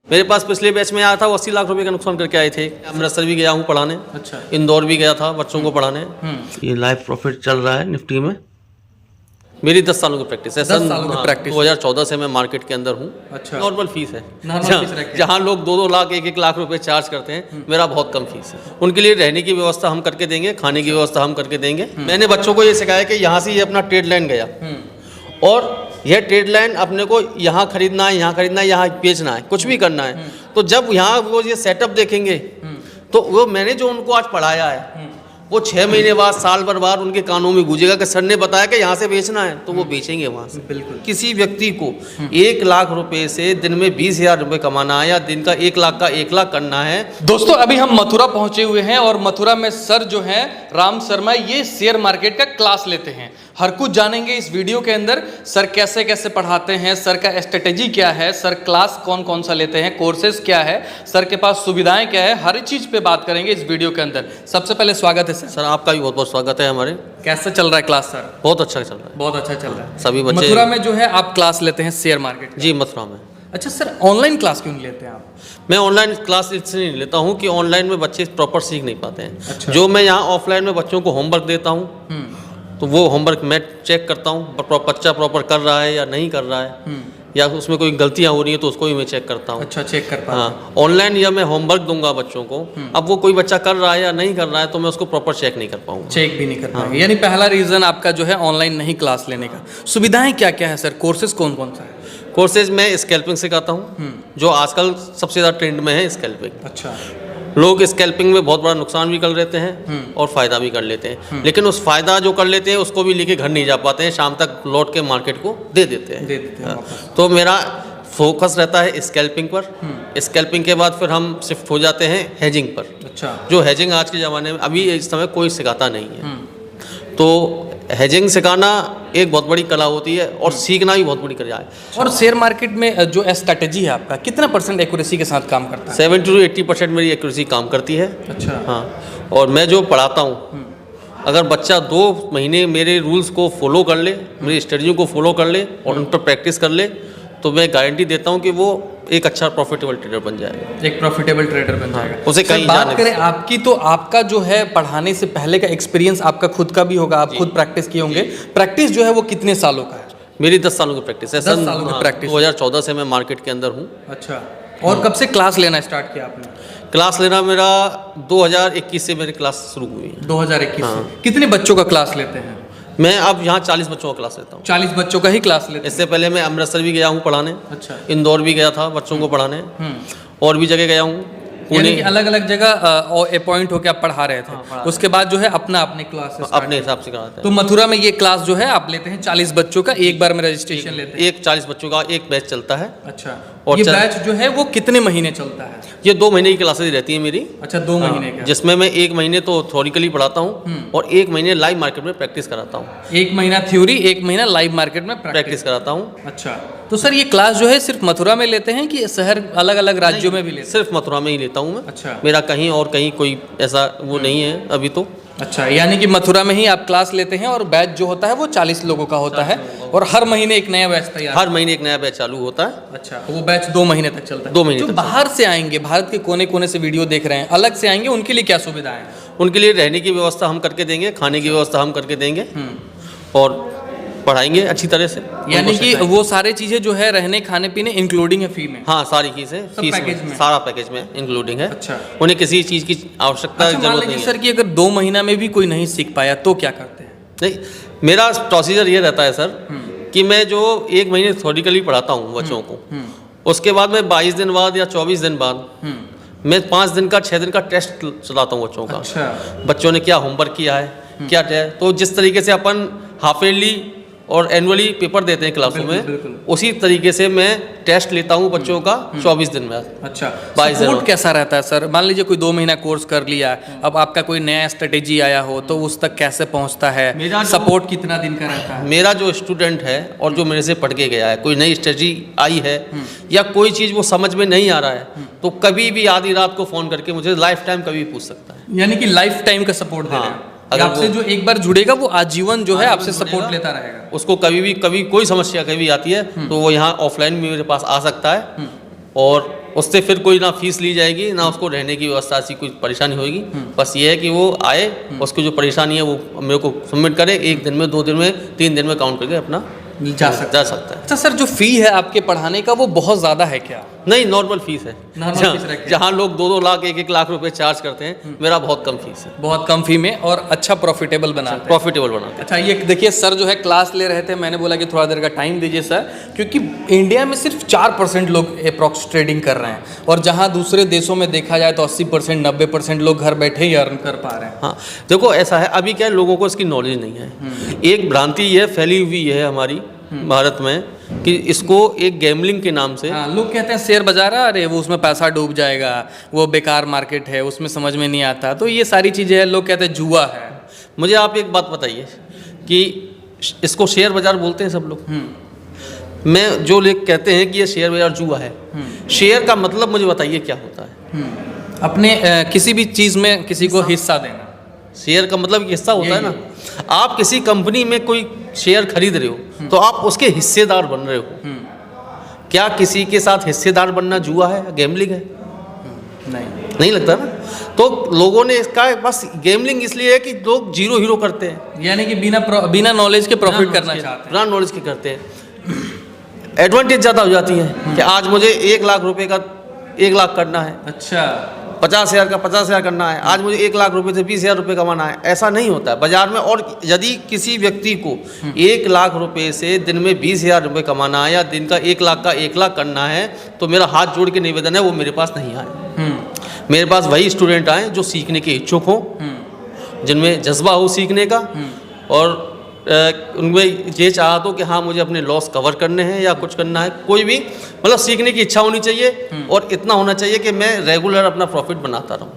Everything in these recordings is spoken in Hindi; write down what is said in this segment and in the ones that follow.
मेरे पास पिछले बैच में आया था, वो 80 लाख रुपए का नुकसान करके आए थे। अमृतसर भी गया हूँ पढ़ाने। अच्छा। इंदौर भी गया था बच्चों को पढ़ाने। ये लाइव प्रॉफिट चल रहा है निफ्टी में। मेरी 10 सालों की प्रैक्टिस है। 10 सालों की प्रैक्टिस। 2014 से मैं मार्केट के अंदर हूँ। अच्छा। नॉर्मल फीस है। नॉर्मल फीस रखी है। जहाँ लोग 2-2 लाख 1-1 लाख रुपए चार्ज करते हैं, मेरा बहुत कम फीस है। उनके लिए रहने की व्यवस्था हम करके देंगे, खाने की व्यवस्था हम करके देंगे। मैंने बच्चों को ये सिखाया कि यहाँ से ये अपना ट्रेड लाइन गया और यह ट्रेड लाइन अपने को यहाँ खरीदना है, यहाँ खरीदना है, यहाँ बेचना है, कुछ भी करना है। तो जब यहाँ वो ये सेटअप देखेंगे तो वो मैंने जो उनको आज पढ़ाया है वो 6 महीने बाद, साल भर बाद उनके कानों में गूंजेगा कि सर ने बताया कि यहाँ से बेचना है, तो वो बेचेंगे वहाँ से। बिल्कुल। किसी व्यक्ति को 1 लाख रुपए से दिन में 20,000 रुपये कमाना है या दिन का 1 लाख का 1 लाख करना है। दोस्तों अभी हम मथुरा पहुंचे हुए हैं और मथुरा में सर जो हैं राम शर्मा, ये शेयर मार्केट का क्लास लेते हैं। हर कुछ जानेंगे इस वीडियो के अंदर। सर कैसे कैसे पढ़ाते हैं, सर का स्ट्रेटेजी क्या है, सर क्लास कौन कौन सा लेते हैं, कोर्सेज क्या है, सर के पास सुविधाएं क्या है, हर चीज पे बात करेंगे इस वीडियो के अंदर। सबसे पहले स्वागत है सर। सर आपका भी बहुत बहुत स्वागत है हमारे। कैसा चल रहा है क्लास सर? बहुत अच्छा चल रहा है। बहुत अच्छा चल रहा है। सभी बच्चे मथुरा में जो है आप क्लास लेते हैं शेयर मार्केट की? जी मथुरा में। अच्छा सर, ऑनलाइन क्लास क्यों नहीं लेते हैं आप? मैं ऑनलाइन क्लास इसलिए नहीं लेता हूँ कि ऑनलाइन में बच्चे प्रॉपर सीख नहीं पाते हैं। अच्छा। जो मैं यहाँ ऑफलाइन में बच्चों को होमवर्क देता हूँ तो वो होमवर्क मैं चेक करता हूँ बच्चा प्रॉपर कर रहा है या नहीं कर रहा है, या उसमें कोई गलतियाँ हो रही हैं तो उसको भी मैं चेक करता हूँ। अच्छा, चेक कर पाते हैं। हाँ, ऑनलाइन या मैं होमवर्क दूंगा बच्चों को, अब वो कोई बच्चा कर रहा है या नहीं कर रहा है तो मैं उसको प्रॉपर चेक नहीं कर पाऊंगा। चेक भी नहीं कर पाएंगे। यानी पहला रीजन आपका जो है ऑनलाइन नहीं क्लास लेने का। सुविधाएं क्या क्या है सर? कोर्सेज कौन कौन सा है? कोर्सेज में स्कैल्पिंग सिखाता हूँ, जो आजकल सबसे ज़्यादा ट्रेंड में है स्कैल्पिंग। अच्छा। लोग स्कैल्पिंग में बहुत बड़ा नुकसान भी कर लेते हैं और फ़ायदा भी कर लेते हैं, लेकिन उस फ़ायदा जो कर लेते हैं उसको भी लेके घर नहीं जा पाते हैं, शाम तक लौट के मार्केट को दे देते हैं। वापस। तो मेरा फोकस रहता है स्कैल्पिंग पर। स्कैल्पिंग के बाद फिर हम शिफ्ट हो जाते हैं हेजिंग पर। अच्छा। जो हेजिंग आज के ज़माने में अभी इस समय कोई सिखाता नहीं है। तो हेजिंग सिखाना एक बहुत बड़ी कला होती है और सीखना भी बहुत बड़ी कला है। और शेयर मार्केट में जो स्ट्रैटेजी है आपका, कितना % एक्यूरेसी के साथ काम करता है? 70 to 80% मेरी एक्यूरेसी काम करती है। अच्छा। हाँ, और मैं जो पढ़ाता हूँ, अगर बच्चा 2 महीने मेरे रूल्स को फॉलो कर ले, मेरी स्ट्रेटजियों को फॉलो कर ले और उन पर प्रैक्टिस कर ले, तो मैं गारंटी देता हूँ कि वो एक अच्छा प्रॉफिटेबल ट्रेडर बन जाएगा। एक प्रॉफिटेबल ट्रेडर बन जाएगा। उसे कहीं बात जाने करें आपकी, तो आपका जो है पढ़ाने से पहले का एक्सपीरियंस आपका खुद का भी होगा, आप खुद प्रैक्टिस किए होंगे। प्रैक्टिस जो है वो कितने सालों का है? मेरी 10 सालों की प्रैक्टिस है। 10 सालों की प्रैक्टिस। 2014 से मैं मार्केट के अंदर हूँ। अच्छा। और कब से क्लास लेना स्टार्ट किया आपने? क्लास लेना मेरा 2021 से मेरी क्लास शुरू हुई है। 2021 से। कितने बच्चों का क्लास लेते हैं? मैं अब यहाँ 40 बच्चों का क्लास लेता हूँ। 40 बच्चों का ही क्लास लेते हैं? इससे पहले मैं अमृतसर भी गया हूँ पढ़ाने। अच्छा। इंदौर भी गया था बच्चों को पढ़ाने, और भी जगह गया हूँ। यानी कि अलग अलग जगह अपॉइंट होकर आप पढ़ा रहे थे। उसके बाद जो है अपना अपने क्लास अपने हिसाब से कराते हैं। तो मथुरा में ये क्लास जो है आप लेते हैं 40 बच्चों का, एक बार में रजिस्ट्रेशन लेते हैं? एक 40 बच्चों का एक बैच चलता है। अच्छा। और ये बैच जो है वो कितने महीने चलता है? ये 2 महीने की क्लासेज रहती है मेरी। अच्छा, 2 महीने का। जिसमें मैं 1 महीने तो थ्योरिकली पढ़ाता हूँ और 1 महीने लाइव मार्केट में प्रैक्टिस कराता हूँ। 1 महीना थ्योरी, 1 महीना लाइव मार्केट में प्रैक्टिस कराता हूँ। अच्छा। तो सर ये क्लास जो है सिर्फ मथुरा में लेते हैं कि शहर अलग अलग राज्यों में भी लेते हैं? सिर्फ मथुरा में ही लेता हूँ मैं। अच्छा। मेरा कहीं और कहीं कोई ऐसा वो नहीं है अभी तो। अच्छा, यानी कि मथुरा में ही आप क्लास लेते हैं और बैच जो होता है वो 40 लोगों का होता है और हर महीने एक नया बैच तैयार? हर महीने एक नया बैच चालू होता है। अच्छा। वो बैच 2 महीने तक चलता है? 2 महीने जो तक। बाहर से आएंगे, भारत के कोने कोने से वीडियो देख रहे हैं, अलग से आएंगे, उनके लिए क्या सुविधाएं हैं? उनके लिए रहने की व्यवस्था हम करके देंगे, खाने की व्यवस्था हम करके देंगे और पढ़ाएंगे अच्छी तरह से। यानी कि वो सारे चीजें जो है रहने खाने पीने इंक्लूडिंग है फी में? हाँ, सारी चीज़ें फीस पैकेज में? सारा पैकेज में इंक्लूडिंग है। अच्छा। उन्हें किसी चीज़ की आवश्यकता अच्छा, मान जरूरत लीजिए नहीं सर कि अगर 2 महीना में भी कोई नहीं सीख पाया तो क्या करते हैं? नहीं, मेरा प्रोसीजर ये रहता है सर कि मैं जो 1 महीने थ्योरिकली पढ़ाता हूँ बच्चों को, उसके बाद मैं 22 दिन बाद या 24 दिन बाद मैं 5 दिन का 6 दिन का टेस्ट चलाता हूँ बच्चों का। अच्छा। बच्चों ने क्या होमवर्क किया है, क्या टेस्ट, तो जिस तरीके से अपन हाफ ईयरली और एनुअली पेपर देते हैं क्लासों में, बिल्कुल। उसी तरीके से मैं टेस्ट लेता हूँ बच्चों का 24 दिन में। अच्छा। 22 दिन सपोर्ट कैसा रहता है सर? मान लीजिए कोई 2 महीना कोर्स कर लिया, अब आपका कोई नया स्ट्रेटेजी आया हो तो उस तक कैसे पहुंचता है? सपोर्ट कितना दिन का रहता है? मेरा जो स्टूडेंट है और जो मेरे से पढ़ के गया है, कोई नई स्ट्रेटजी आई है या कोई चीज़ वो समझ में नहीं आ रहा है, तो कभी भी आधी रात को फ़ोन करके मुझे लाइफ टाइम कभी पूछ सकता है। यानी कि लाइफ टाइम का सपोर्ट दे रहे हैं? अगर आपसे जो एक बार जुड़ेगा वो आजीवन जो है आपसे सपोर्ट लेता रहेगा? उसको कभी कोई समस्या कभी आती है तो वो यहाँ ऑफलाइन भी मेरे पास आ सकता है और उससे फिर कोई ना फीस ली जाएगी, ना उसको रहने की व्यवस्था ऐसी कोई परेशानी होगी। बस ये है कि वो आए, उसकी जो परेशानी है वो मेरे को सबमिट करे, 1 दिन में, 2 दिन में, 3 दिन में काउंट करके अपना जा सकता है। अच्छा सर, जो फी है आपके पढ़ाने का वो बहुत ज़्यादा है क्या? नहीं, नॉर्मल फीस है। नॉर्मल फीस रखे। जहाँ लोग 2-2 लाख 1-1 लाख रुपए चार्ज करते हैं, मेरा बहुत कम फीस है। बहुत कम फी में और अच्छा प्रॉफिटेबल बनाते हैं। प्रॉफिटेबल बनाते हैं। अच्छा, ये देखिए सर जो है क्लास ले रहे थे, मैंने बोला कि थोड़ा देर का टाइम दीजिए सर, क्योंकि इंडिया में सिर्फ 4% लोग अप्रॉक्स ट्रेडिंग कर रहे हैं, और जहाँ दूसरे देशों में देखा जाए तो 80% 90% लोग घर बैठे ही अर्न कर पा रहे हैं। हाँ, देखो ऐसा है, अभी क्या है, लोगों को इसकी नॉलेज नहीं है। एक भ्रांति ये फैली हुई है हमारी भारत में कि इसको एक गैम्बलिंग के नाम से, हाँ, लोग कहते हैं शेयर बाजार है, अरे वो उसमें पैसा डूब जाएगा, वो बेकार मार्केट है, उसमें समझ में नहीं आता, तो ये सारी चीज़ें हैं, लोग कहते हैं जुआ है। मुझे आप एक बात बताइए कि इसको शेयर बाजार बोलते हैं सब लोग। मैं जो लोग कहते हैं कि ये शेयर बाजार जुआ है, शेयर का मतलब मुझे बताइए क्या होता है? अपने किसी भी चीज़ में किसी को हिस्सा देना। शेयर का मतलब हिस्सा होता है ना। आप किसी कंपनी में कोई शेयर खरीद रहे हो तो आप उसके हिस्सेदार बन रहे हो। क्या किसी के साथ हिस्सेदार बनना जुआ है, गैम्बलिंग है? नहीं लगता ना। तो लोगों ने इसका बस गैम्बलिंग इसलिए है कि लोग जीरो हीरो करते हैं, यानी कि बिना नॉलेज के प्रॉफिट करना चाहते हैं, बिना नॉलेज के करते हैं। एडवांटेज ज़्यादा हो जाती है कि आज मुझे 1 लाख रुपए का 1 लाख करना है, अच्छा 50,000 का 50,000 करना है, आज मुझे 1 लाख रुपए से 20,000 रुपए कमाना है। ऐसा नहीं होता है बाजार में। और यदि किसी व्यक्ति को 1 लाख रुपए से दिन में 20,000 रुपए कमाना है या दिन का 1 लाख का 1 लाख करना है, तो मेरा हाथ जोड़ के निवेदन है वो मेरे पास नहीं आए। मेरे पास वही स्टूडेंट आए जो सीखने के इच्छुक हों, जिनमें जज्बा हो सीखने का, और उनमें ये चाहा तो कि हाँ मुझे अपने लॉस कवर करने हैं या कुछ करना है, कोई भी मतलब सीखने की इच्छा होनी चाहिए, और इतना होना चाहिए कि मैं रेगुलर अपना प्रॉफिट बनाता रहूँ।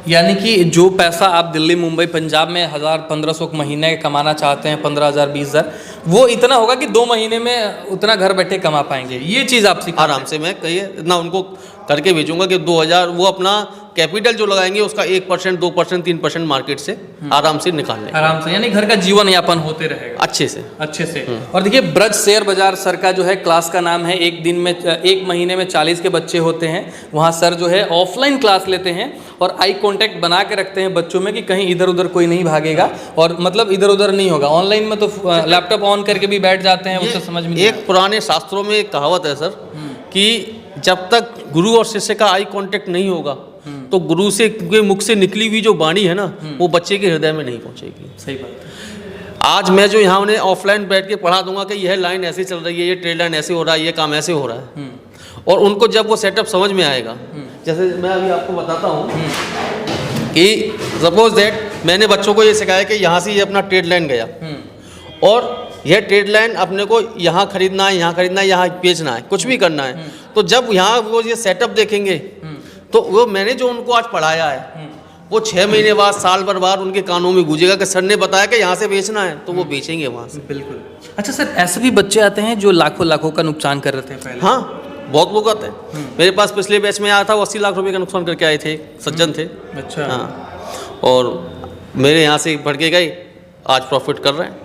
यानी कि जो पैसा आप दिल्ली, मुंबई, पंजाब में 1,000-1,500 महीने कमाना चाहते हैं, 15,000 20,000, वो इतना होगा कि 2 महीने में उतना घर बैठे कमा पाएंगे। ये चीज़ आप सिखा आराम से। मैं कहिए इतना उनको करके भेजूंगा कि 2,000 वो अपना कैपिटल जो लगाएंगे उसका 1%, 2%, 3% मार्केट से आराम से निकाल लेंगे। आराम से, यानी घर का जीवन यापन होते रहेगा अच्छे से। और देखिए ब्रज शेयर बाजार सर का जो है क्लास का नाम है। एक महीने में 40 के बच्चे होते हैं। वहाँ सर जो है ऑफलाइन क्लास लेते हैं और आई कांटेक्ट बना के रखते हैं बच्चों में कि कहीं इधर उधर कोई नहीं भागेगा, और मतलब इधर उधर नहीं होगा। ऑनलाइन में तो लैपटॉप ऑन करके भी बैठ जाते हैं, उससे समझ में एक पुराने शास्त्रों में एक कहावत है सर कि जब तक गुरु और शिष्य का आई कांटेक्ट नहीं होगा तो गुरु से के मुख से निकली हुई जो वाणी है ना वो बच्चे के हृदय में नहीं पहुंचेगी। सही बात है। आज मैं जो यहाँ उन्हें ऑफलाइन बैठ के पढ़ा दूंगा कि यह लाइन ऐसे चल रही है, ये ट्रेड लाइन ऐसे हो रहा है, ये काम ऐसे हो रहा है, और उनको जब वो सेटअप समझ में आएगा, जैसे मैं अभी आपको बताता हूँ कि सपोज दैट मैंने बच्चों को ये सिखाया कि यहाँ से ये अपना ट्रेड लाइन गया, और यह ट्रेड लाइन अपने को यहाँ खरीदना है, यहाँ खरीदना है, यहाँ बेचना है, कुछ भी करना है। तो जब यहाँ वो ये सेटअप देखेंगे तो वो मैंने जो उनको आज पढ़ाया है वो 6 महीने बाद, साल भर बाद उनके कानों में गूंजेगा कि सर ने बताया कि यहाँ से बेचना है, तो वो बेचेंगे वहाँ से। बिल्कुल। अच्छा सर, ऐसे भी बच्चे आते हैं जो लाखों का नुकसान कर रहे थे पहले? हाँ, बहुत लोग आते हैं। मेरे पास पिछले बैच में आया था, वो 80 लाख रुपए का नुकसान करके आए थे, सज्जन थे। अच्छा। हाँ, और मेरे यहाँ से बढ़ के गए, आज प्रॉफिट कर रहे हैं।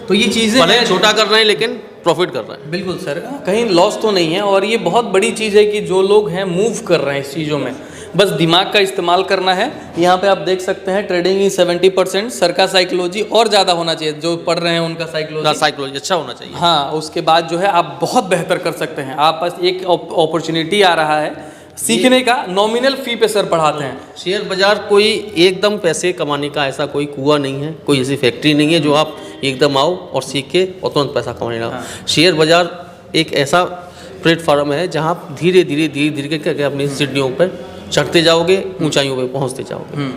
तो ये चीज़ें भले छोटा कर रहे हैं लेकिन प्रॉफिट कर रहे हैं। बिल्कुल सर, कहीं लॉस तो नहीं है। और ये बहुत बड़ी चीज़ है कि जो लोग हैं मूव कर रहे हैं इस चीज़ों में, बस दिमाग का इस्तेमाल करना है। यहाँ पे आप देख सकते हैं ट्रेडिंग ही 70%, सर का साइकोलॉजी और ज़्यादा होना चाहिए, जो पढ़ रहे हैं उनका साइकोलॉजी अच्छा होना चाहिए। हाँ, उसके बाद जो है आप बहुत बेहतर कर सकते हैं। आप बस एक अपॉर्चुनिटी आ रहा है सीखने का, नॉमिनल फी पे सर पढ़ाते हैं। शेयर बाजार कोई एकदम पैसे कमाने का ऐसा कोई कुआं नहीं है, कोई ऐसी फैक्ट्री नहीं है जो आप एकदम आओ और सीख के और तुरंत पैसा कमाने लगा। शेयर बाजार एक ऐसा प्लेटफॉर्म है जहाँ आप धीरे धीरे करके अपनी सीढ़ियों पर चढ़ते जाओगे, ऊंचाइयों पे पहुंचते जाओगे।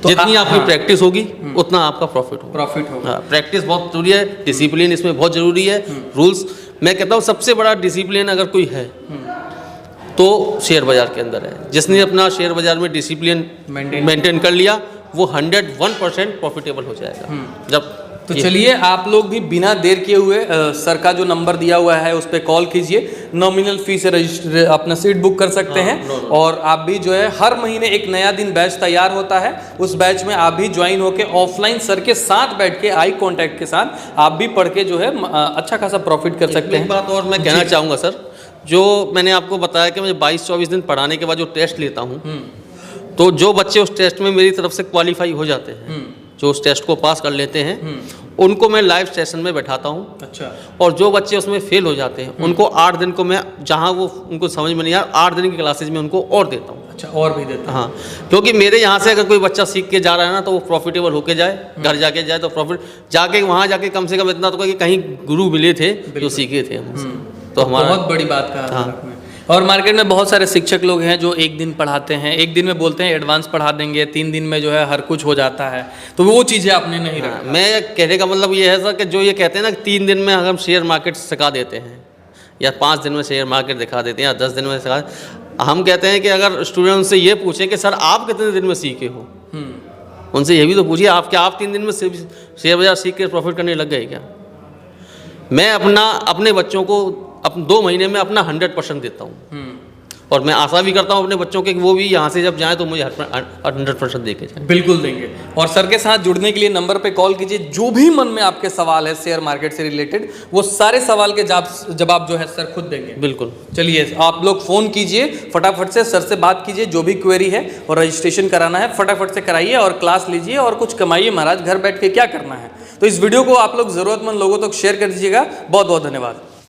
तो जितनी आपकी प्रैक्टिस होगी उतना आपका प्रॉफिट होगा। प्रैक्टिस बहुत जरूरी है, डिसिप्लिन इसमें बहुत जरूरी है, रूल्स। मैं कहता हूँ सबसे बड़ा डिसिप्लिन अगर कोई है तो शेयर बाजार के अंदर है। जिसने अपना शेयर बाजार में डिसिप्लिन मेंटेन कर लिया वो 101% प्रॉफिटेबल हो जाएगा। जब तो चलिए आप लोग भी बिना देर किए हुए सर का जो नंबर दिया हुआ है उस पर कॉल कीजिए। नॉमिनल फी से रजिस्टर अपना सीट बुक कर सकते हैं। और आप भी जो है हर महीने एक नया दिन बैच तैयार होता है, उस बैच में आप भी ज्वाइन होके ऑफलाइन सर के साथ बैठ के आई कांटेक्ट के साथ आप भी पढ़ के जो है अच्छा खासा प्रॉफिट कर सकते हैं। एक बात और मैं कहना चाहूँगा सर, जो मैंने आपको बताया कि मैं 22-24 दिन पढ़ाने के बाद जो टेस्ट लेता हूँ, तो जो बच्चे उस टेस्ट में मेरी तरफ से क्वालिफाई हो जाते हैं, जो उस टेस्ट को पास कर लेते हैं, उनको मैं लाइव सेशन में बैठाता हूँ। अच्छा। और जो बच्चे उसमें फेल हो जाते हैं उनको 8 दिन को मैं, जहाँ वो उनको समझ में नहीं आ, 8 दिन की क्लासेज में उनको और देता हूँ। अच्छा, और भी देता? हाँ, क्योंकि मेरे यहाँ से अगर कोई बच्चा सीख के जा रहा है ना, तो वो प्रॉफिटेबल होके जाए, घर जाके जाए तो प्रॉफिट, जाके वहाँ जाके कम से कम इतना तो कि कहीं गुरु मिले थे जो सीखे थे हमसे, तो हमारा बहुत बड़ी बात कहा आपने। और मार्केट में बहुत सारे शिक्षक लोग हैं जो एक दिन पढ़ाते हैं, एक दिन में बोलते हैं एडवांस पढ़ा देंगे, 3 दिन में जो है हर कुछ हो जाता है, तो वो चीज़ें आपने नहीं रखा। मैं कहने का मतलब ये है सर कि जो ये कहते हैं ना कि 3 दिन में हम शेयर मार्केट सिखा देते हैं, या 5 दिन में शेयर मार्केट दिखा देते हैं, या 10 दिन में सिखा, हम कहते हैं कि अगर स्टूडेंट से ये पूछें कि सर आप कितने दिन में सीखे हो, उनसे ये भी तो पूछिए आप, क्या आप 3 दिन में शेयर बाजार सीख के प्रॉफिट करने लग गए क्या? मैं अपने बच्चों को 2 महीने में अपना 100% देता हूँ, और मैं आशा भी करता हूँ अपने बच्चों के कि वो भी यहाँ से जब जाएँ तो मुझे 100% दे के जाएँ। बिल्कुल देंगे। और सर के साथ जुड़ने के लिए नंबर पे कॉल कीजिए, जो भी मन में आपके सवाल है शेयर मार्केट से रिलेटेड, वो सारे सवाल के जवाब जो है सर खुद देंगे। बिल्कुल। चलिए आप लोग फ़ोन कीजिए, फटाफट से सर से बात कीजिए, जो भी क्वेरी है, और रजिस्ट्रेशन कराना है फटाफट से कराइए और क्लास लीजिए और कुछ कमाइए महाराज, घर बैठ के क्या करना है। तो इस वीडियो को आप लोग ज़रूरतमंद लोगों तक शेयर कर दीजिएगा। बहुत बहुत धन्यवाद।